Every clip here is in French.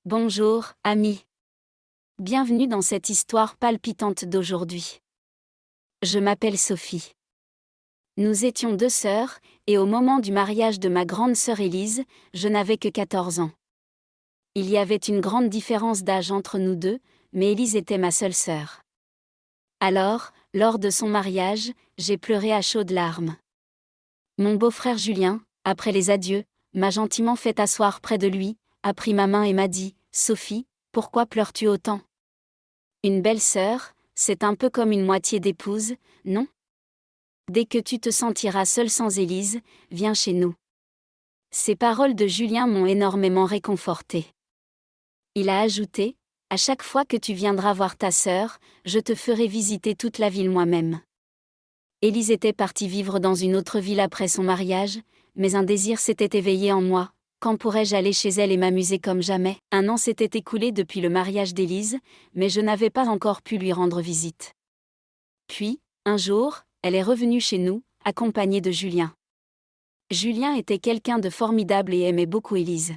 Bonjour, amis. Bienvenue dans cette histoire palpitante d'aujourd'hui. Je m'appelle Sophie. Nous étions deux sœurs, et au moment du mariage de ma grande sœur Élise, je n'avais que 14 ans. Il y avait une grande différence d'âge entre nous deux, mais Élise était ma seule sœur. Alors, lors de son mariage, j'ai pleuré à chaudes larmes. Mon beau-frère Julien, après les adieux, m'a gentiment fait asseoir près de lui, a pris ma main et m'a dit « Sophie, pourquoi pleures-tu autant ? Une belle-sœur, c'est un peu comme une moitié d'épouse, non ? Dès que tu te sentiras seule sans Élise, viens chez nous. » Ces paroles de Julien m'ont énormément réconfortée. Il a ajouté « À chaque fois que tu viendras voir ta sœur, je te ferai visiter toute la ville moi-même. » Élise était partie vivre dans une autre ville après son mariage, mais un désir s'était éveillé en moi. Quand pourrais-je aller chez elle et m'amuser comme jamais ? 1 an s'était écoulé depuis le mariage d'Élise, mais je n'avais pas encore pu lui rendre visite. Puis, un jour, elle est revenue chez nous, accompagnée de Julien. Julien était quelqu'un de formidable et aimait beaucoup Élise.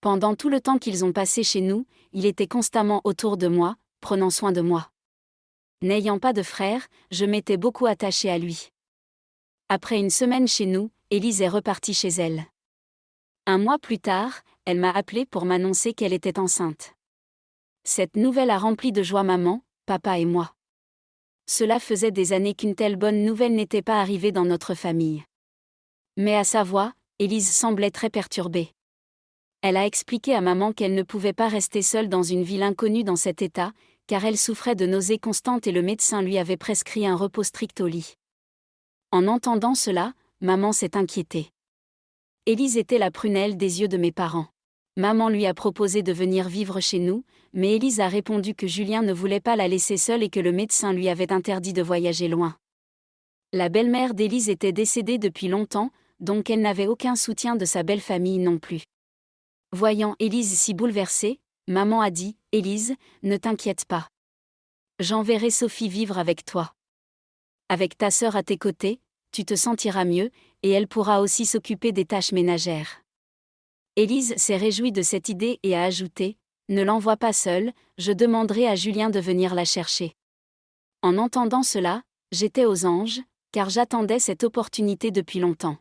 Pendant tout le temps qu'ils ont passé chez nous, il était constamment autour de moi, prenant soin de moi. N'ayant pas de frère, je m'étais beaucoup attachée à lui. Après 1 semaine chez nous, Élise est repartie chez elle. 1 mois plus tard, elle m'a appelée pour m'annoncer qu'elle était enceinte. Cette nouvelle a rempli de joie maman, papa et moi. Cela faisait des années qu'une telle bonne nouvelle n'était pas arrivée dans notre famille. Mais à sa voix, Élise semblait très perturbée. Elle a expliqué à maman qu'elle ne pouvait pas rester seule dans une ville inconnue dans cet état, car elle souffrait de nausées constantes et le médecin lui avait prescrit un repos strict au lit. En entendant cela, maman s'est inquiétée. Élise était la prunelle des yeux de mes parents. Maman lui a proposé de venir vivre chez nous, mais Élise a répondu que Julien ne voulait pas la laisser seule et que le médecin lui avait interdit de voyager loin. La belle-mère d'Élise était décédée depuis longtemps, donc elle n'avait aucun soutien de sa belle famille non plus. Voyant Élise si bouleversée, maman a dit « Élise, ne t'inquiète pas. J'enverrai Sophie vivre avec toi. Avec ta sœur à tes côtés, tu te sentiras mieux, et elle pourra aussi s'occuper des tâches ménagères. » Élise s'est réjouie de cette idée et a ajouté « Ne l'envoie pas seule, je demanderai à Julien de venir la chercher. » En entendant cela, j'étais aux anges, car j'attendais cette opportunité depuis longtemps.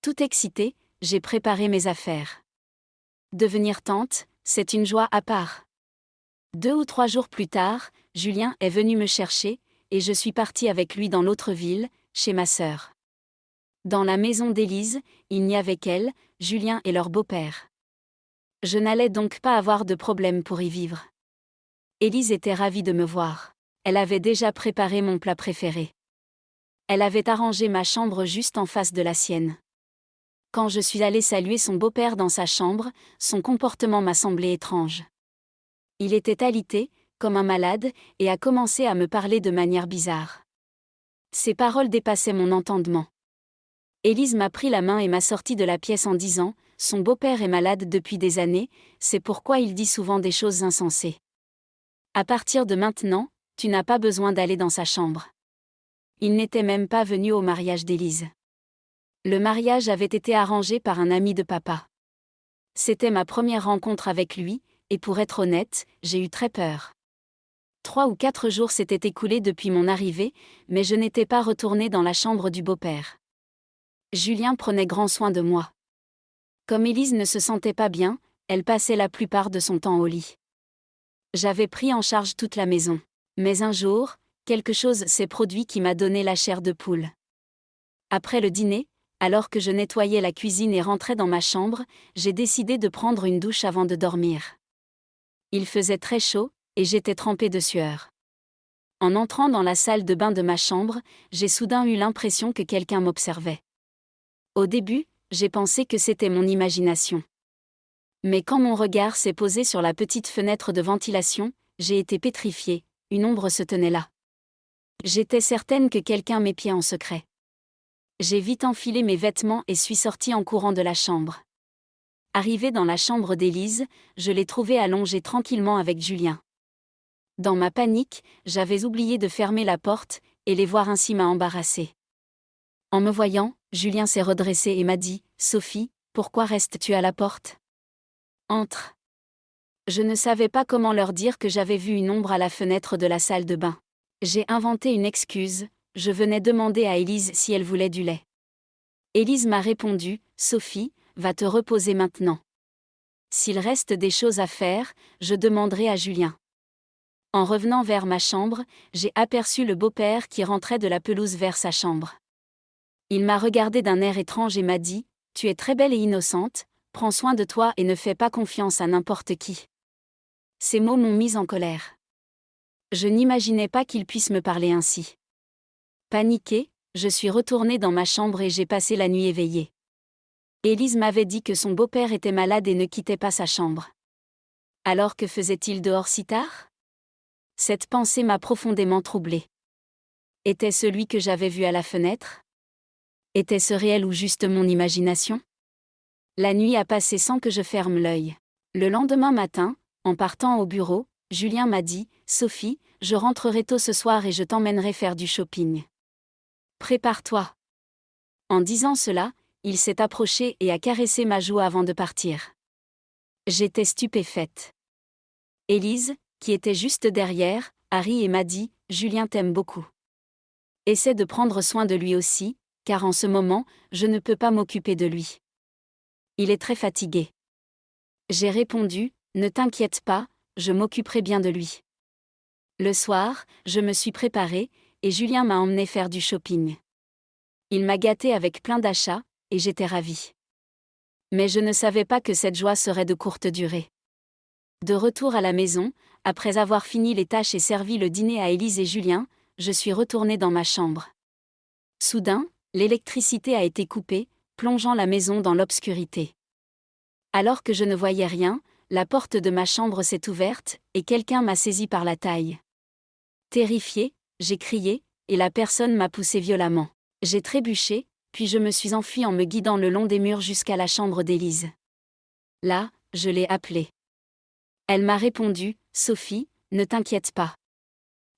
Tout excitée, j'ai préparé mes affaires. Devenir tante, c'est une joie à part. 2 ou 3 jours plus tard, Julien est venu me chercher, et je suis partie avec lui dans l'autre ville, chez ma sœur. Dans la maison d'Élise, il n'y avait qu'elle, Julien et leur beau-père. Je n'allais donc pas avoir de problème pour y vivre. Élise était ravie de me voir. Elle avait déjà préparé mon plat préféré. Elle avait arrangé ma chambre juste en face de la sienne. Quand je suis allée saluer son beau-père dans sa chambre, son comportement m'a semblé étrange. Il était alité, comme un malade, et a commencé à me parler de manière bizarre. Ses paroles dépassaient mon entendement. Élise m'a pris la main et m'a sorti de la pièce en disant « Son beau-père est malade depuis des années, c'est pourquoi il dit souvent des choses insensées. À partir de maintenant, tu n'as pas besoin d'aller dans sa chambre. » Il n'était même pas venu au mariage d'Élise. Le mariage avait été arrangé par un ami de papa. C'était ma première rencontre avec lui, et pour être honnête, j'ai eu très peur. 3 ou 4 jours s'étaient écoulés depuis mon arrivée, mais je n'étais pas retournée dans la chambre du beau-père. Julien prenait grand soin de moi. Comme Élise ne se sentait pas bien, elle passait la plupart de son temps au lit. J'avais pris en charge toute la maison. Mais un jour, quelque chose s'est produit qui m'a donné la chair de poule. Après le dîner, alors que je nettoyais la cuisine et rentrais dans ma chambre, j'ai décidé de prendre une douche avant de dormir. Il faisait très chaud, et j'étais trempée de sueur. En entrant dans la salle de bain de ma chambre, j'ai soudain eu l'impression que quelqu'un m'observait. Au début, j'ai pensé que c'était mon imagination. Mais quand mon regard s'est posé sur la petite fenêtre de ventilation, j'ai été pétrifiée, une ombre se tenait là. J'étais certaine que quelqu'un m'épiait en secret. J'ai vite enfilé mes vêtements et suis sortie en courant de la chambre. Arrivée dans la chambre d'Élise, je l'ai trouvée allongée tranquillement avec Julien. Dans ma panique, j'avais oublié de fermer la porte, et les voir ainsi m'a embarrassée. En me voyant, Julien s'est redressé et m'a dit « Sophie, pourquoi restes-tu à la porte ? Entre. » Je ne savais pas comment leur dire que j'avais vu une ombre à la fenêtre de la salle de bain. J'ai inventé une excuse, je venais demander à Élise si elle voulait du lait. Élise m'a répondu, « Sophie, va te reposer maintenant. S'il reste des choses à faire, je demanderai à Julien. » En revenant vers ma chambre, j'ai aperçu le beau-père qui rentrait de la pelouse vers sa chambre. Il m'a regardé d'un air étrange et m'a dit, « Tu es très belle et innocente, prends soin de toi et ne fais pas confiance à n'importe qui. » Ces mots m'ont mise en colère. Je n'imaginais pas qu'il puisse me parler ainsi. Paniquée, je suis retournée dans ma chambre et j'ai passé la nuit éveillée. Élise m'avait dit que son beau-père était malade et ne quittait pas sa chambre. Alors que faisait-il dehors si tard ? Cette pensée m'a profondément troublée. Était-ce celui que j'avais vu à la fenêtre ? Était-ce réel ou juste mon imagination ? La nuit a passé sans que je ferme l'œil. Le lendemain matin, en partant au bureau, Julien m'a dit, « Sophie, je rentrerai tôt ce soir et je t'emmènerai faire du shopping. Prépare-toi. » En disant cela, il s'est approché et a caressé ma joue avant de partir. J'étais stupéfaite. Élise, qui était juste derrière, a ri et m'a dit, « Julien t'aime beaucoup. Essaie de prendre soin de lui aussi, car en ce moment, je ne peux pas m'occuper de lui. Il est très fatigué. » J'ai répondu, « Ne t'inquiète pas, je m'occuperai bien de lui. » Le soir, je me suis préparée, et Julien m'a emmené faire du shopping. Il m'a gâtée avec plein d'achats, et j'étais ravie. Mais je ne savais pas que cette joie serait de courte durée. De retour à la maison, après avoir fini les tâches et servi le dîner à Élise et Julien, je suis retournée dans ma chambre. Soudain, l'électricité a été coupée, plongeant la maison dans l'obscurité. Alors que je ne voyais rien, la porte de ma chambre s'est ouverte, et quelqu'un m'a saisie par la taille. Terrifiée, j'ai crié, et la personne m'a poussée violemment. J'ai trébuché, puis je me suis enfuie en me guidant le long des murs jusqu'à la chambre d'Élise. Là, je l'ai appelée. Elle m'a répondu, « Sophie, ne t'inquiète pas.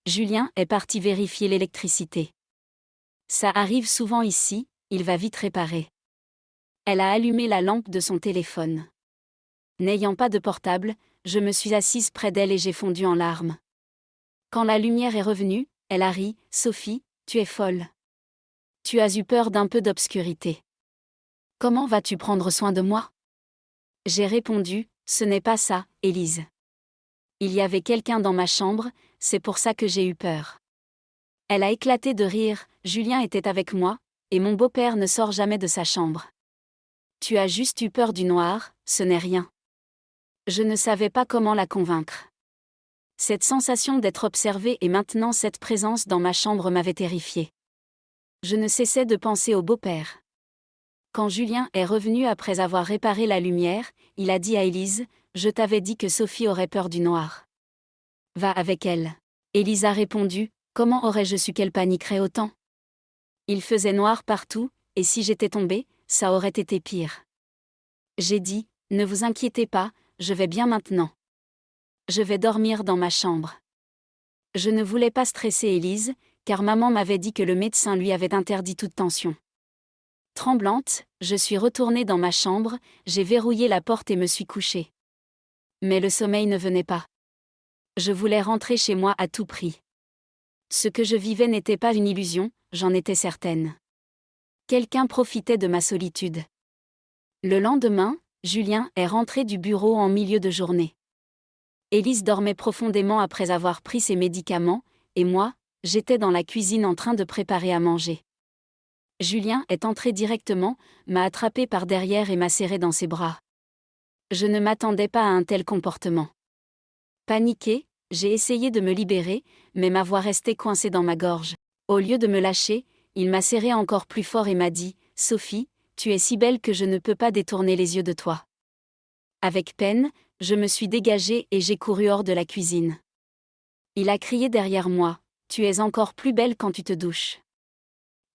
Julien est parti vérifier l'électricité. Ça arrive souvent ici, il va vite réparer. » Elle a allumé la lampe de son téléphone. N'ayant pas de portable, je me suis assise près d'elle et j'ai fondu en larmes. Quand la lumière est revenue, elle a ri, « Sophie, tu es folle. Tu as eu peur d'un peu d'obscurité. Comment vas-tu prendre soin de moi ? » J'ai répondu, « Ce n'est pas ça, Élise. Il y avait quelqu'un dans ma chambre, c'est pour ça que j'ai eu peur. » Elle a éclaté de rire, « Julien était avec moi, et mon beau-père ne sort jamais de sa chambre. Tu as juste eu peur du noir, ce n'est rien. » Je ne savais pas comment la convaincre. Cette sensation d'être observée et maintenant cette présence dans ma chambre m'avait terrifiée. Je ne cessais de penser au beau-père. Quand Julien est revenu après avoir réparé la lumière, il a dit à Élise, « Je t'avais dit que Sophie aurait peur du noir. Va avec elle. » Élise a répondu, « Comment aurais-je su qu'elle paniquerait autant ? Il faisait noir partout, et si j'étais tombée, ça aurait été pire. » J'ai dit, « Ne vous inquiétez pas, je vais bien maintenant. Je vais dormir dans ma chambre. » Je ne voulais pas stresser Élise, car maman m'avait dit que le médecin lui avait interdit toute tension. Tremblante, je suis retournée dans ma chambre, j'ai verrouillé la porte et me suis couchée. Mais le sommeil ne venait pas. Je voulais rentrer chez moi à tout prix. Ce que je vivais n'était pas une illusion, j'en étais certaine. Quelqu'un profitait de ma solitude. Le lendemain, Julien est rentré du bureau en milieu de journée. Élise dormait profondément après avoir pris ses médicaments, et moi, j'étais dans la cuisine en train de préparer à manger. Julien est entré directement, m'a attrapé par derrière et m'a serré dans ses bras. Je ne m'attendais pas à un tel comportement. Paniquée, j'ai essayé de me libérer, mais ma voix restait coincée dans ma gorge. Au lieu de me lâcher, il m'a serré encore plus fort et m'a dit, « Sophie, tu es si belle que je ne peux pas détourner les yeux de toi. » Avec peine, je me suis dégagée et j'ai couru hors de la cuisine. Il a crié derrière moi, « Tu es encore plus belle quand tu te douches.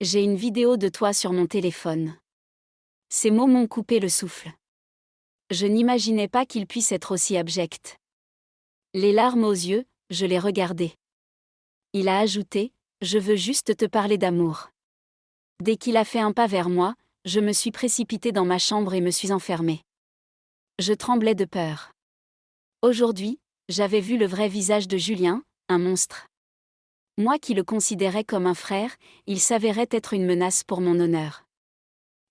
J'ai une vidéo de toi sur mon téléphone. » Ces mots m'ont coupé le souffle. Je n'imaginais pas qu'il puisse être aussi abject. Les larmes aux yeux, je l'ai regardé. Il a ajouté, « Je veux juste te parler d'amour. » Dès qu'il a fait un pas vers moi, je me suis précipitée dans ma chambre et me suis enfermée. Je tremblais de peur. Aujourd'hui, j'avais vu le vrai visage de Julien, un monstre. Moi qui le considérais comme un frère, il s'avérait être une menace pour mon honneur.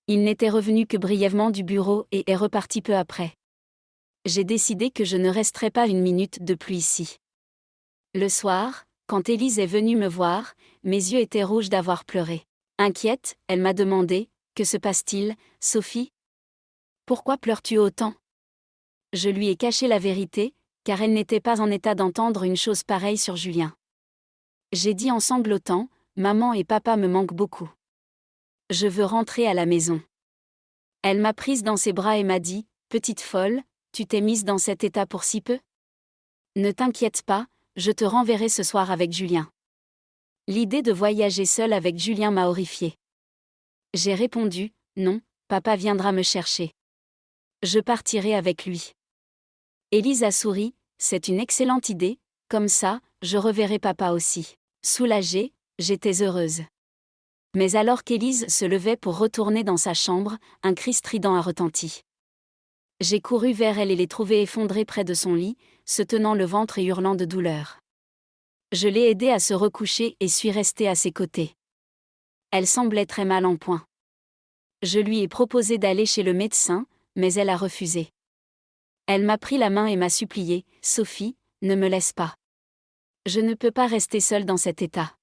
Il n'était revenu que brièvement du bureau et est reparti peu après. J'ai décidé que je ne resterais pas une minute de plus ici. Le soir, quand Élise est venue me voir, mes yeux étaient rouges d'avoir pleuré. Inquiète, elle m'a demandé « Que se passe-t-il, Sophie ? Pourquoi pleures-tu autant ?» Je lui ai caché la vérité, car elle n'était pas en état d'entendre une chose pareille sur Julien. J'ai dit en sanglotant « Maman et papa me manquent beaucoup. Je veux rentrer à la maison. » Elle m'a prise dans ses bras et m'a dit « Petite folle, tu t'es mise dans cet état pour si peu ? Ne t'inquiète pas, je te renverrai ce soir avec Julien. » L'idée de voyager seule avec Julien m'a horrifiée. J'ai répondu « Non, papa viendra me chercher. Je partirai avec lui. » Élise a souri « C'est une excellente idée, comme ça, je reverrai papa aussi. » Soulagée, j'étais heureuse. Mais alors qu'Élise se levait pour retourner dans sa chambre, un cri strident a retenti. J'ai couru vers elle et l'ai trouvée effondrée près de son lit, se tenant le ventre et hurlant de douleur. Je l'ai aidée à se recoucher et suis restée à ses côtés. Elle semblait très mal en point. Je lui ai proposé d'aller chez le médecin, mais elle a refusé. Elle m'a pris la main et m'a supplié « Sophie, ne me laisse pas. Je ne peux pas rester seule dans cet état.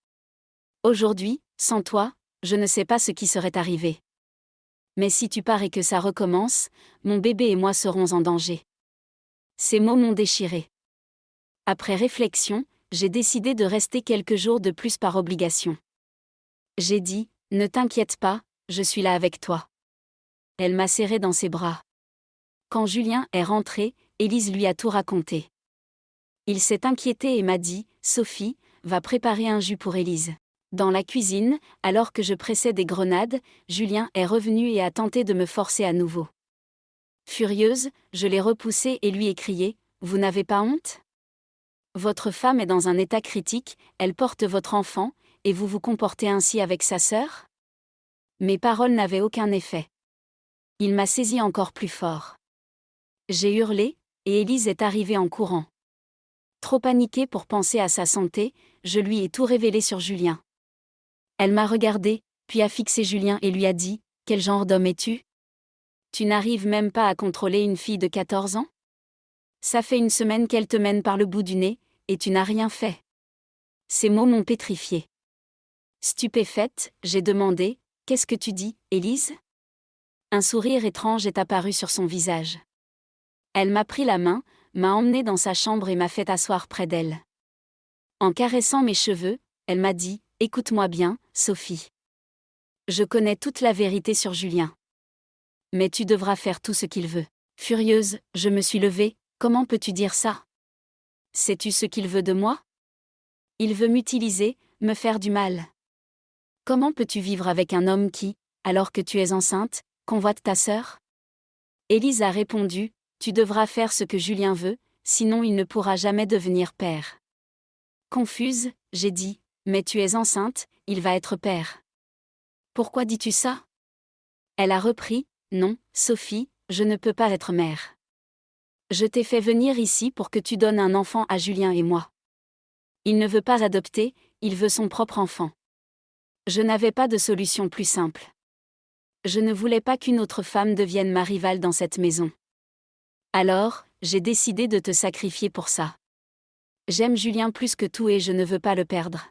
Aujourd'hui, sans toi, je ne sais pas ce qui serait arrivé. Mais si tu pars et que ça recommence, mon bébé et moi serons en danger. » Ces mots m'ont déchirée. Après réflexion, j'ai décidé de rester quelques jours de plus par obligation. J'ai dit « Ne t'inquiète pas, je suis là avec toi. » Elle m'a serrée dans ses bras. Quand Julien est rentré, Élise lui a tout raconté. Il s'est inquiété et m'a dit « Sophie, va préparer un jus pour Élise. » Dans la cuisine, alors que je pressais des grenades, Julien est revenu et a tenté de me forcer à nouveau. Furieuse, je l'ai repoussé et lui ai crié « Vous n'avez pas honte ? Votre femme est dans un état critique, elle porte votre enfant, et vous vous comportez ainsi avec sa sœur ? » Mes paroles n'avaient aucun effet. Il m'a saisi encore plus fort. J'ai hurlé, et Élise est arrivée en courant. Trop paniquée pour penser à sa santé, je lui ai tout révélé sur Julien. Elle m'a regardé, puis a fixé Julien et lui a dit « Quel genre d'homme es-tu ? Tu n'arrives même pas à contrôler une fille de 14 ans ? Ça fait une semaine qu'elle te mène par le bout du nez, et tu n'as rien fait. » Ces mots m'ont pétrifiée. Stupéfaite, j'ai demandé « Qu'est-ce que tu dis, Élise ? » Un sourire étrange est apparu sur son visage. Elle m'a pris la main, m'a emmenée dans sa chambre et m'a fait asseoir près d'elle. En caressant mes cheveux, elle m'a dit « Écoute-moi bien, Sophie. Je connais toute la vérité sur Julien. Mais tu devras faire tout ce qu'il veut. » Furieuse, je me suis levée « Comment peux-tu dire ça ? Sais-tu ce qu'il veut de moi ? Il veut m'utiliser, me faire du mal. Comment peux-tu vivre avec un homme qui, alors que tu es enceinte, convoite ta sœur ? » Élise a répondu « Tu devras faire ce que Julien veut, sinon il ne pourra jamais devenir père. » Confuse, j'ai dit « Mais tu es enceinte, il va être père. » Pourquoi dis-tu ça ? Elle a repris « Non, Sophie, je ne peux pas être mère. Je t'ai fait venir ici pour que tu donnes un enfant à Julien et moi. Il ne veut pas adopter, il veut son propre enfant. Je n'avais pas de solution plus simple. Je ne voulais pas qu'une autre femme devienne ma rivale dans cette maison. Alors, j'ai décidé de te sacrifier pour ça. J'aime Julien plus que tout et je ne veux pas le perdre.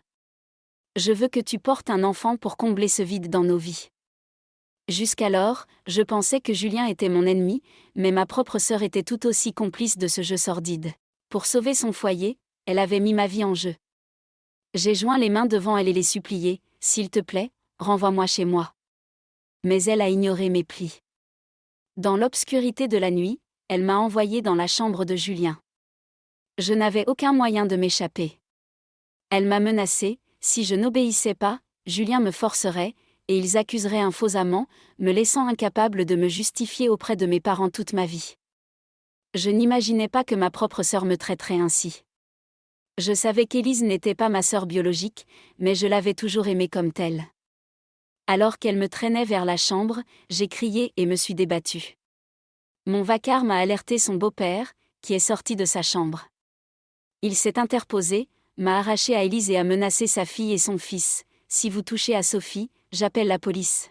Je veux que tu portes un enfant pour combler ce vide dans nos vies. Jusqu'alors, je pensais que Julien était mon ennemi, mais ma propre sœur était tout aussi complice de ce jeu sordide. Pour sauver son foyer, elle avait mis ma vie en jeu. J'ai joint les mains devant elle et les supplié « S'il te plaît, renvoie-moi chez moi. » Mais elle a ignoré mes plis. Dans l'obscurité de la nuit, elle m'a envoyé dans la chambre de Julien. Je n'avais aucun moyen de m'échapper. Elle m'a menacé, si je n'obéissais pas, Julien me forcerait, et ils accuseraient un faux amant, me laissant incapable de me justifier auprès de mes parents toute ma vie. Je n'imaginais pas que ma propre sœur me traiterait ainsi. Je savais qu'Élise n'était pas ma sœur biologique, mais je l'avais toujours aimée comme telle. Alors qu'elle me traînait vers la chambre, j'ai crié et me suis débattue. Mon vacarme a alerté son beau-père, qui est sorti de sa chambre. Il s'est interposé, m'a arraché à Élise et a menacé sa fille et son fils. Si vous touchez à Sophie, j'appelle la police.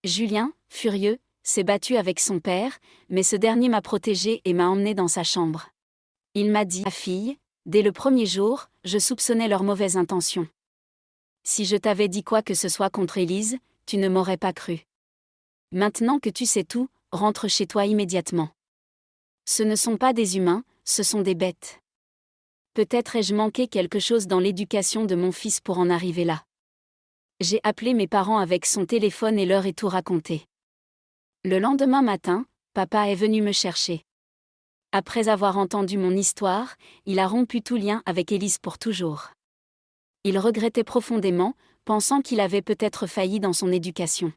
Julien, furieux, s'est battu avec son père, mais ce dernier m'a protégé et m'a emmené dans sa chambre. Il m'a dit: « Ma fille, dès le premier jour, je soupçonnais leurs mauvaises intentions. Si je t'avais dit quoi que ce soit contre Élise, tu ne m'aurais pas cru. Maintenant que tu sais tout, rentre chez toi immédiatement. Ce ne sont pas des humains, ce sont des bêtes. Peut-être ai-je manqué quelque chose dans l'éducation de mon fils pour en arriver là. » J'ai appelé mes parents avec son téléphone et leur ai tout raconté. Le lendemain matin, papa est venu me chercher. Après avoir entendu mon histoire, il a rompu tout lien avec Élise pour toujours. Il regrettait profondément, pensant qu'il avait peut-être failli dans son éducation.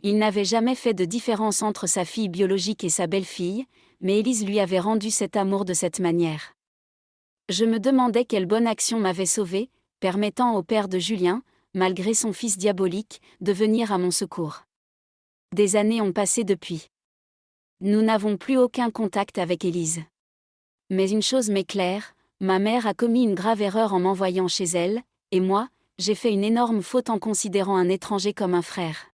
Il n'avait jamais fait de différence entre sa fille biologique et sa belle-fille, mais Élise lui avait rendu cet amour de cette manière. Je me demandais quelle bonne action m'avait sauvé, permettant au père de Julien, malgré son fils diabolique, de venir à mon secours. Des années ont passé depuis. Nous n'avons plus aucun contact avec Élise. Mais une chose m'est claire, ma mère a commis une grave erreur en m'envoyant chez elle, et moi, j'ai fait une énorme faute en considérant un étranger comme un frère.